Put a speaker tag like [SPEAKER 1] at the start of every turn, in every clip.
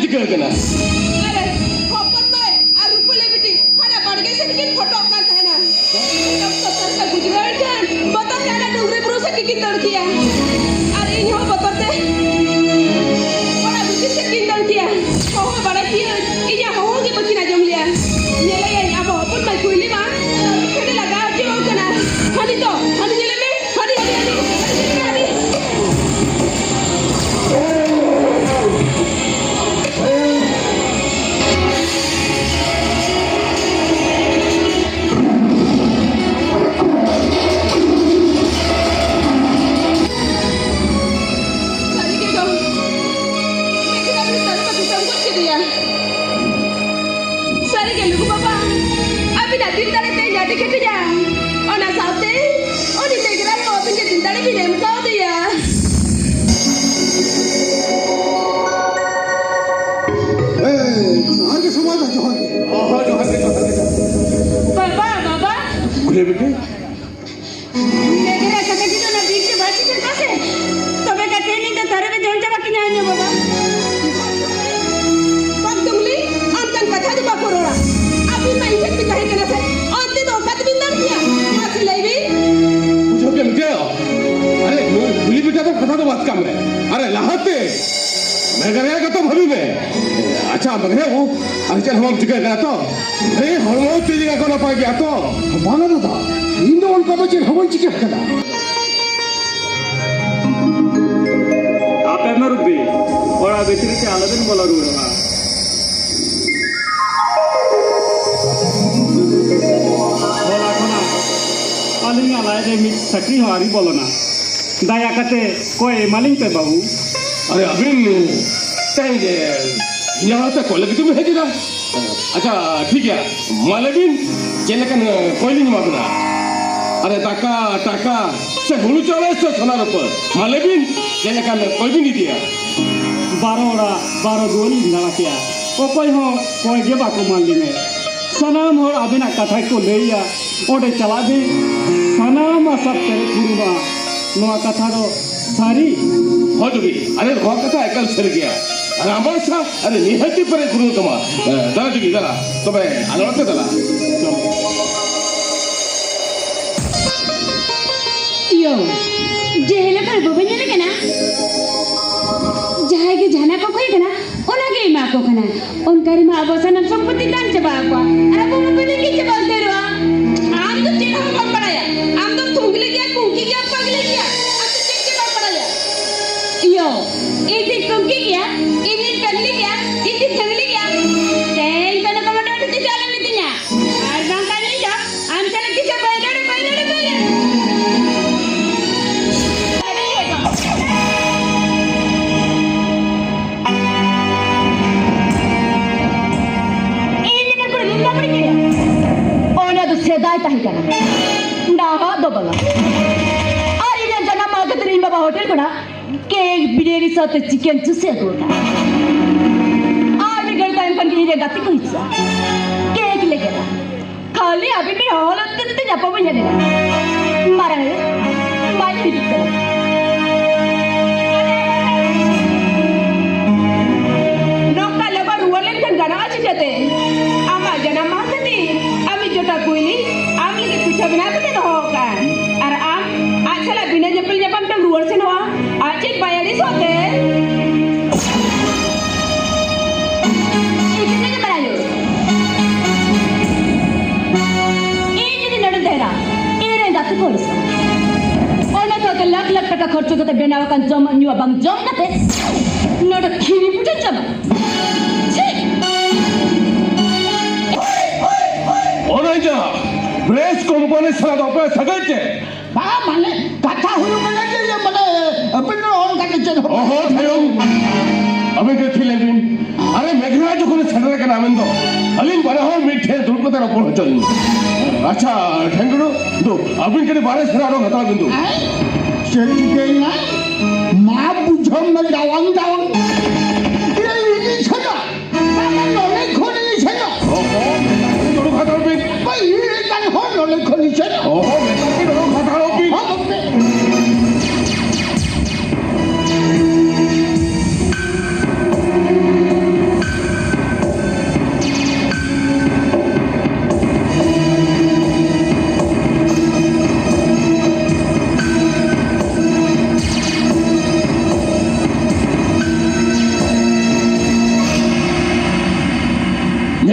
[SPEAKER 1] Chicken करना
[SPEAKER 2] अरे होपन भाई आ रुपले बेटी हना बड़गे से की फोटो का है ना तब तो का गुजरात जान बता जाना डोगरे ब्रो से की तड़ किया अरे यहाँ बताते बड़ा बेटी से की तड़ किया हो बड़ा किया इया होगी बच्ची ना जम लिया ये ले अब होपन भाई कोई मां खेले लगा जो कना हनी तो हनी ले में हनी
[SPEAKER 1] बेटे
[SPEAKER 2] मेरे कते की तो ना बीच से बात चलता से तबे का ट्रेनिंग तो थारे में जोन जा बाकी नहीं है बाबा पग तुमली अंतन कथा दे बाकोरा अभी मैं इसे भी कहे करना से अंत तो कद बिंदर किया मासी लेवी
[SPEAKER 1] पूछो क्या मुझे अरे भूली बेटा तो कथा तो बात काम है अरे लाहते मैं करेगा तो भभी में अच्छा मगरे हूँ अरे चल हम चिकन करा तो अरे हरमो चीज़ का कोना पाए गया तो
[SPEAKER 3] बाना दादा इंदो उनका बच्चे हवन चिकन करा
[SPEAKER 4] आप ना रुपये और आप इतने से आलदन बोला रूढ़ा बोला कोना पालिंग आलाय जे मिट सक्री हमारी बोलो ना दया करते कोई मालिंग पे बाबू
[SPEAKER 1] अरे अभी तेरे यहाँ तक कॉलेज की तुम्हें है जी ना अच्छा ठीक है मालवीन चेले कन कोई नहीं मालूम अरे टाका टाका से हुलू चले से सोना रुपये मालवीन चेले कन कोई भी नहीं दिया
[SPEAKER 4] 12 गोली ना किया वो कोई के बाको मान ली में सनाम और अबिना कथा को ले या ओडे चला दे सनाम सब तेरे गुरुबा नवा कथा रो सारी
[SPEAKER 1] हो तो भी अरे वो कथा एकल सर गया अरे हमारे साथ अरे निहत्ती परे गुरु तमा दला जुगी दला तो मैं अलवत्ते दला
[SPEAKER 2] यो जेहेले पर बबने लगे ना जहाँ के जाना को कोई कना ओना के माँ को कना उनका री माँ बसा नम संपत्ति दान चबा को अरे वो मुझे की चबा दे रहा आम तो चेक हम कम पढ़ाया आम तो थूंगले क्या कुंकी क्या पगले क्या अब तो चेक के कम पढ़ाया यो एक दिन कुंकी क्या एक दिन पगले क्या एक दिन थंगले क्या तेल बना कमांडर तो चला लेती ना आज बांग का नहीं जा आम चला किसे बैठे सेदाय ताही कना डाहा दबला अरे ने जना मागत रीन बाबा होटल बना केक बिरियानी साथ चिकन चुसे दोटा आज गल टाइम पर ये गति कहिसा केक लेकेला खाली अभी के हालत ते जपा बने ने मारा माई बिकला नोका लबर valine kan garage jate ama jana magati जोटा कोइली आम लगे पीछा बिना तो न होगा और आम आजकल बिना जपल जपम तो रूर से नवा आज एक बायरी सोते इतने के बनायो ये दिन नड़ देरा ये रे दात कोलिस और ना तो लाख लाख टका खर्च करते बनावा kan जम न्यू बंग जम करते नड़ खीरी पुटे जम
[SPEAKER 1] ब्रेस कंपनी साथ अपने सगळचे
[SPEAKER 3] बा माने कथा हुलू मने जे मने अपन ऑन का चल
[SPEAKER 1] ओहो थियो अबे के थी लेकिन अरे मेघना जो कोने छडरे के नाम दो अलिन बड़ा हो मिठे दुर्पते र कोन चल अच्छा ठंगड़ो दो अबिन के बारे सरारो हता बिंदु
[SPEAKER 3] सेठी के ना मा बुझम न जावंग जावंग ये इनी छना माने नले खोने छना
[SPEAKER 1] ओहो जोड़ो खाता बिन
[SPEAKER 3] भाई ये काने हो नले खोनी छना
[SPEAKER 1] ओहो मेटा की जोड़ो खाता बिन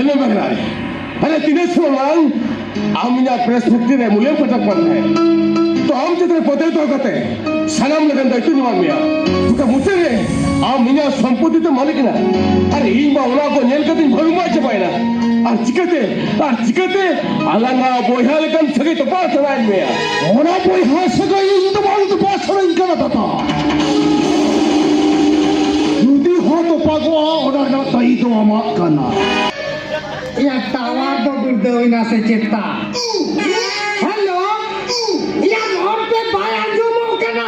[SPEAKER 1] Ano ba na? Ano tinis mo lang? Amnya perspektif mulai petak pantai. तो हम जितने पते तो कहते सलाम लगन दायित्व निभान मिया तो मुझसे रे आम मिया संपत्ति तो मालिक ना अरे इन बाउला को नेल कतिन भरुमा चपाय ना और चिकते अलंगा बोया लेकिन सगे तो पास चलाएं मिया
[SPEAKER 3] ओना बोया सगे इन तो बाल तो पास चलाएं क्या बताता जुदी हो तो पागवा ओना ना तई तो अमा करना
[SPEAKER 5] या तावा तो दुर्देविना से चेता हेलो या और पे बाया जो मौका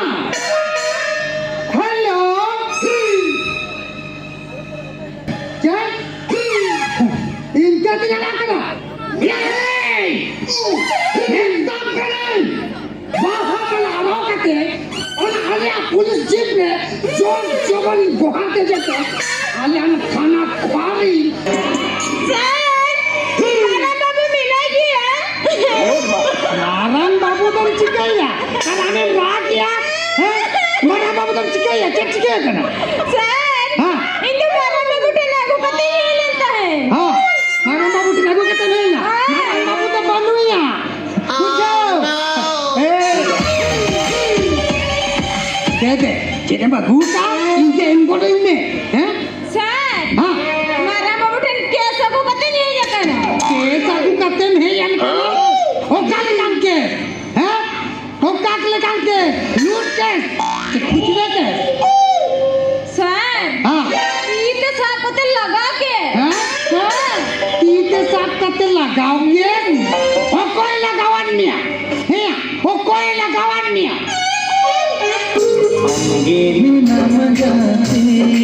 [SPEAKER 5] हेलो क्या इनका तो क्या करना ये इंतजाम करें बाहर वाला रोक के और आलिया पुलिस जीप ने जोर जोबन गुहाते जाते आलिया ने खाना खवारी नारायण बाबू तुम चिकाया कराने रात या मारा बाबू तुम चिकाया क्या चिकाया करना
[SPEAKER 2] सर
[SPEAKER 5] हाँ
[SPEAKER 2] इनके नारायण बाबू के लागू पता ही नहीं लगता है
[SPEAKER 5] हाँ नारायण बाबू के लागू कहते नहीं ना नारायण बाबू तो बंद हुई है कहते कहते बाबू का इनके इनको तो इनमें हैं
[SPEAKER 2] सर
[SPEAKER 5] हाँ
[SPEAKER 2] नारायण बाबू के कैसे को पता नहीं लगता ना
[SPEAKER 5] कैसा को कहते हैं यानी ओ काट काट के हैं ओ काट ले काट के लूट के कुछ देते
[SPEAKER 2] सर
[SPEAKER 5] हाँ
[SPEAKER 2] इतने साफ पते लगा के
[SPEAKER 5] हैं
[SPEAKER 2] हाँ
[SPEAKER 5] तीते साथ कते लगाओगे ओ कोई लगावन मिया हैं ओ कोई लगावन मिया अंगेरी नाम जाते